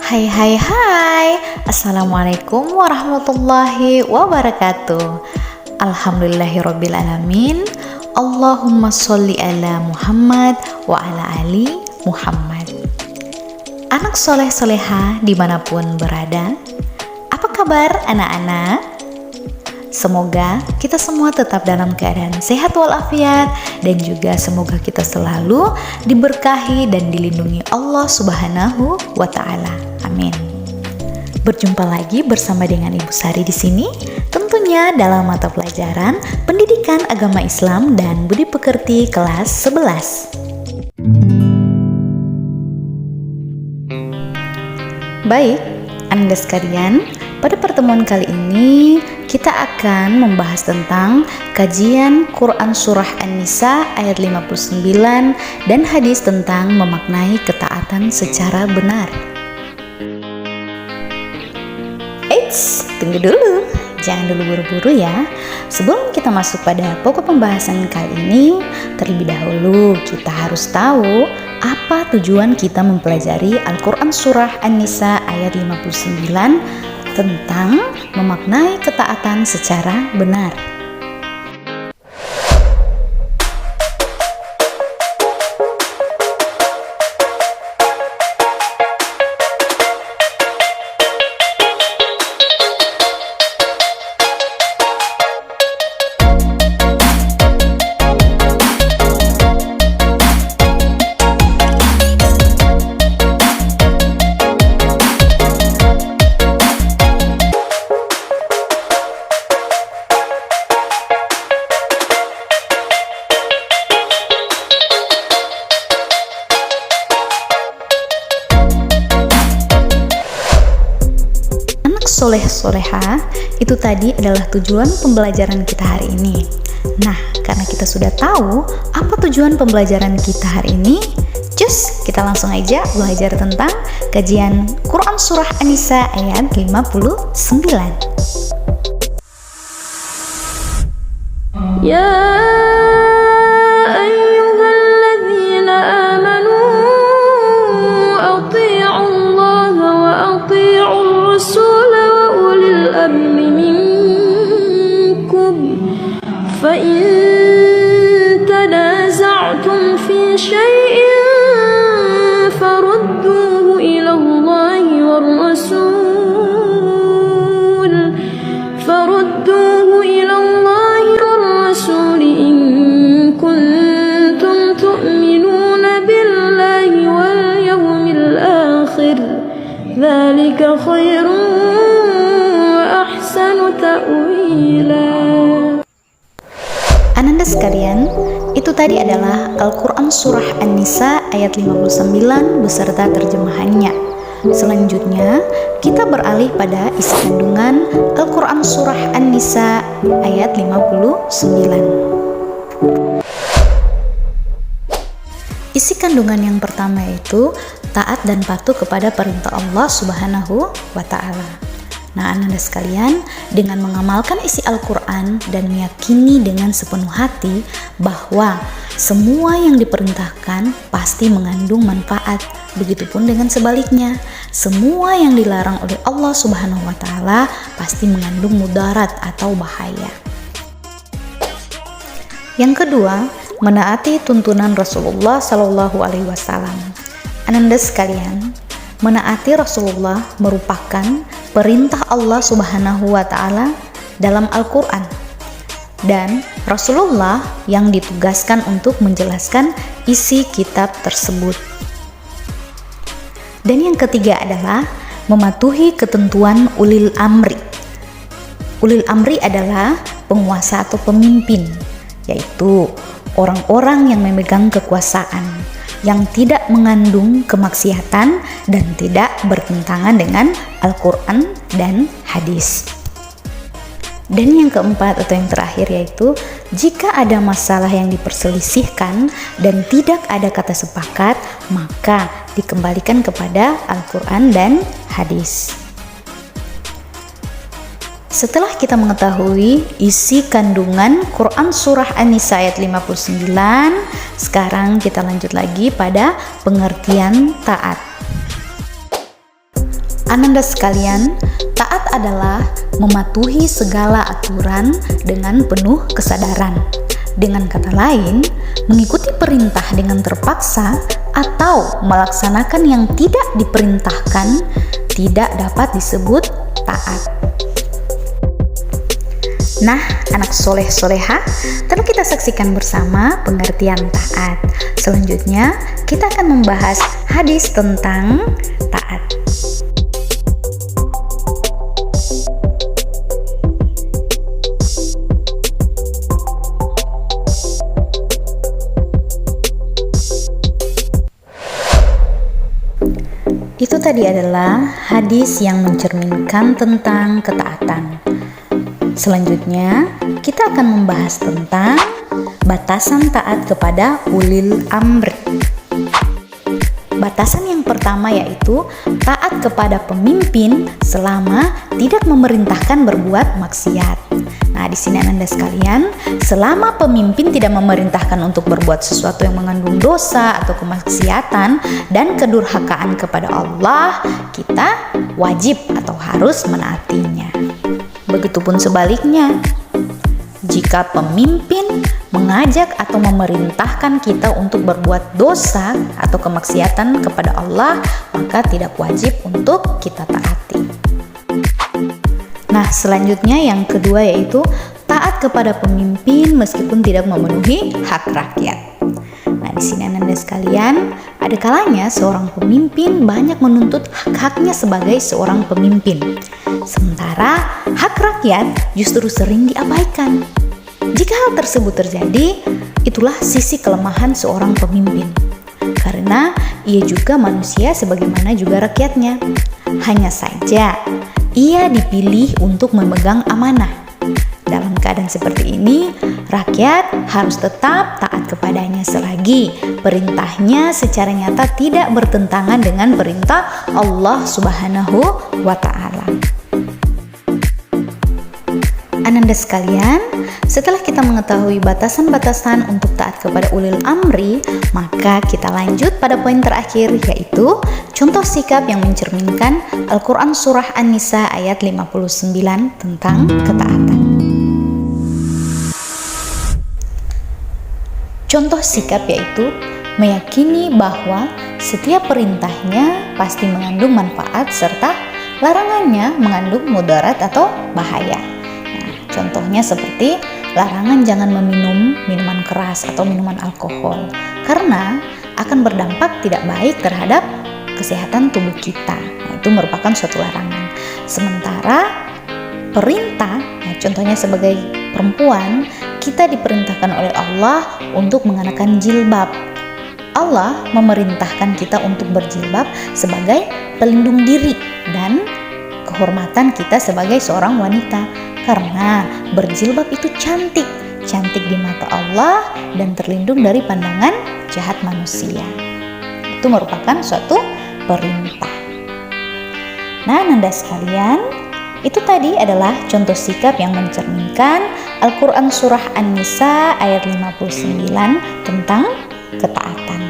Hai hai hai. Assalamualaikum warahmatullahi wabarakatuh. Alhamdulillahirrabbilalamin. Allahumma sholli ala Muhammad wa ala ali Muhammad. Anak soleh soleha dimanapun berada, apa kabar anak-anak? Semoga kita semua tetap dalam keadaan sehat walafiat, dan juga semoga kita selalu diberkahi dan dilindungi Allah Subhanahu wa Ta'ala. Amin. Berjumpa lagi bersama dengan Ibu Sari di sini, tentunya dalam mata pelajaran Pendidikan Agama Islam dan Budi Pekerti kelas 11. Baik, Anda sekalian, pada pertemuan kali ini kita akan membahas tentang kajian Quran Surah An-Nisa ayat 59 dan hadis tentang memaknai ketaatan secara benar. Eits, tunggu dulu, jangan dulu buru-buru ya. Sebelum kita masuk pada pokok pembahasan kali ini, terlebih dahulu kita harus tahu apa tujuan kita mempelajari Al-Quran Surah An-Nisa ayat 59 tentang memaknai ketaatan secara benar. Soleh-soleha itu tadi adalah tujuan pembelajaran kita hari ini. Nah, karena kita sudah tahu apa tujuan pembelajaran kita hari ini, cus kita langsung aja belajar tentang kajian Quran Surah An-Nisa ayat 59. Ya ayyuhalladzina amanu athi'u Allah wa athi'u Rasul الأمر منكم فإن تنازعتم في شيء فردوه إلى الله والرسول إن كنتم تؤمنون بالله واليوم الآخر ذلك خير Ananda sekalian, itu tadi adalah Al-Quran Surah An-Nisa ayat 59 beserta terjemahannya. Selanjutnya, kita beralih pada isi kandungan Al-Quran Surah An-Nisa ayat 59. Isi kandungan yang pertama yaitu taat dan patuh kepada perintah Allah Subhanahu wa Ta'ala. Nah, Anda sekalian, dengan mengamalkan isi Al-Quran dan meyakini dengan sepenuh hati bahwa semua yang diperintahkan pasti mengandung manfaat, begitupun dengan sebaliknya, semua yang dilarang oleh Allah Subhanahu wa Ta'ala pasti mengandung mudarat atau bahaya. Yang kedua, menaati tuntunan Rasulullah Shallallahu Alaihi Wasallam. Anda sekalian, menaati Rasulullah merupakan perintah Allah Subhanahu wa Ta'ala dalam Al-Quran, dan Rasulullah yang ditugaskan untuk menjelaskan isi kitab tersebut. Dan yang ketiga adalah mematuhi ketentuan ulil amri. Ulil amri adalah penguasa atau pemimpin, yaitu orang-orang yang memegang kekuasaan, yang tidak mengandung kemaksiatan dan tidak bertentangan dengan Al-Quran dan hadis. Dan yang keempat atau yang terakhir yaitu jika ada masalah yang diperselisihkan dan tidak ada kata sepakat, maka dikembalikan kepada Al-Quran dan hadis. Setelah kita mengetahui isi kandungan Quran Surah An-Nisa ayat 59, sekarang kita lanjut lagi pada pengertian taat. Ananda sekalian, taat adalah mematuhi segala aturan dengan penuh kesadaran. Dengan kata lain, mengikuti perintah dengan terpaksa atau melaksanakan yang tidak diperintahkan tidak dapat disebut taat. Nah, anak soleh-soleha, telah kita saksikan bersama pengertian taat. Selanjutnya, kita akan membahas hadis tentang taat. Itu tadi adalah hadis yang mencerminkan tentang ketaatan. Selanjutnya, kita akan membahas tentang batasan taat kepada ulil amri. Batasan yang pertama yaitu taat kepada pemimpin selama tidak memerintahkan berbuat maksiat. Nah, di sini Ananda sekalian, selama pemimpin tidak memerintahkan untuk berbuat sesuatu yang mengandung dosa atau kemaksiatan dan kedurhakaan kepada Allah, kita wajib atau harus menaatinya. Begitupun sebaliknya, jika pemimpin mengajak atau memerintahkan kita untuk berbuat dosa atau kemaksiatan kepada Allah, maka tidak wajib untuk kita taati. Nah, selanjutnya yang kedua yaitu taat kepada pemimpin meskipun tidak memenuhi hak rakyat. Nah, di sini Ananda sekalian, ada kalanya seorang pemimpin banyak menuntut hak-haknya sebagai seorang pemimpin. Sementara hak rakyat justru sering diabaikan. Jika hal tersebut terjadi, itulah sisi kelemahan seorang pemimpin. Karena ia juga manusia sebagaimana juga rakyatnya. Hanya saja, ia dipilih untuk memegang amanah. Dalam keadaan seperti ini, rakyat harus tetap taat kepadanya selagi perintahnya secara nyata tidak bertentangan dengan perintah Allah Subhanahu wa Ta'ala. Ananda sekalian, setelah kita mengetahui batasan-batasan untuk taat kepada ulil amri, maka kita lanjut pada poin terakhir, yaitu contoh sikap yang mencerminkan Al-Quran Surah An-Nisa ayat 59 tentang ketaatan. Contoh sikap yaitu meyakini bahwa setiap perintahnya pasti mengandung manfaat serta larangannya mengandung mudarat atau bahaya. Contohnya seperti larangan jangan meminum minuman keras atau minuman alkohol karena akan berdampak tidak baik terhadap kesehatan tubuh kita. Nah, itu merupakan suatu larangan. Sementara perintah, contohnya sebagai perempuan, kita diperintahkan oleh Allah untuk mengenakan jilbab. Allah memerintahkan kita untuk berjilbab sebagai pelindung diri dan kehormatan kita sebagai seorang wanita. Karena berjilbab itu cantik di mata Allah dan terlindung dari pandangan jahat manusia. Itu merupakan suatu perintah. Nah, Ananda sekalian, itu tadi adalah contoh sikap yang mencerminkan Al-Quran Surah An-Nisa ayat 59 tentang ketaatan.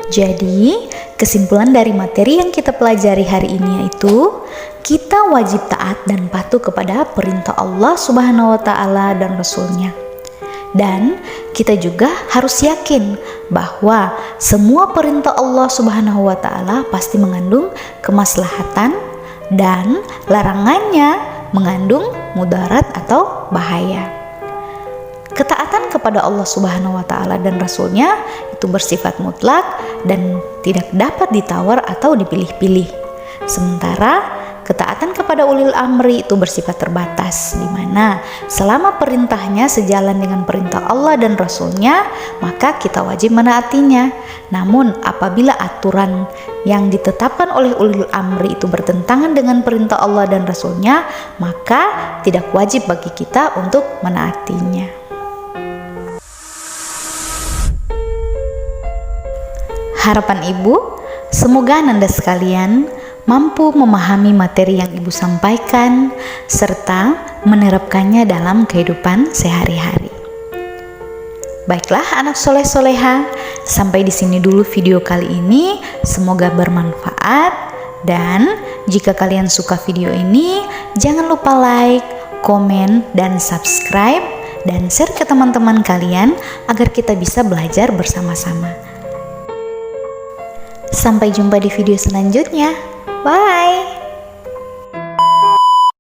Jadi, kesimpulan dari materi yang kita pelajari hari ini yaitu kita wajib taat dan patuh kepada perintah Allah Subhanahu wa Ta'ala dan Rasul-Nya. Dan kita juga harus yakin bahwa semua perintah Allah Subhanahu wa Ta'ala pasti mengandung kemaslahatan dan larangannya mengandung mudarat atau bahaya. Ketaatan kepada Allah Subhanahu wa Ta'ala dan Rasul-Nya itu bersifat mutlak dan tidak dapat ditawar atau dipilih-pilih. Sementara ketaatan kepada ulil amri itu bersifat terbatas, di mana selama perintahnya sejalan dengan perintah Allah dan Rasul-Nya, maka kita wajib menaatinya. Namun apabila aturan yang ditetapkan oleh ulil amri itu bertentangan dengan perintah Allah dan Rasul-Nya, maka tidak wajib bagi kita untuk menaatinya. Harapan Ibu, semoga Ananda sekalian mampu memahami materi yang Ibu sampaikan serta menerapkannya dalam kehidupan sehari-hari. Baiklah anak soleh-soleha, Sampai di sini dulu video kali ini. Semoga bermanfaat. Dan jika kalian suka video ini, jangan lupa like, komen, dan subscribe, dan share ke teman-teman kalian agar kita bisa belajar bersama-sama. Sampai jumpa di video selanjutnya. Bye!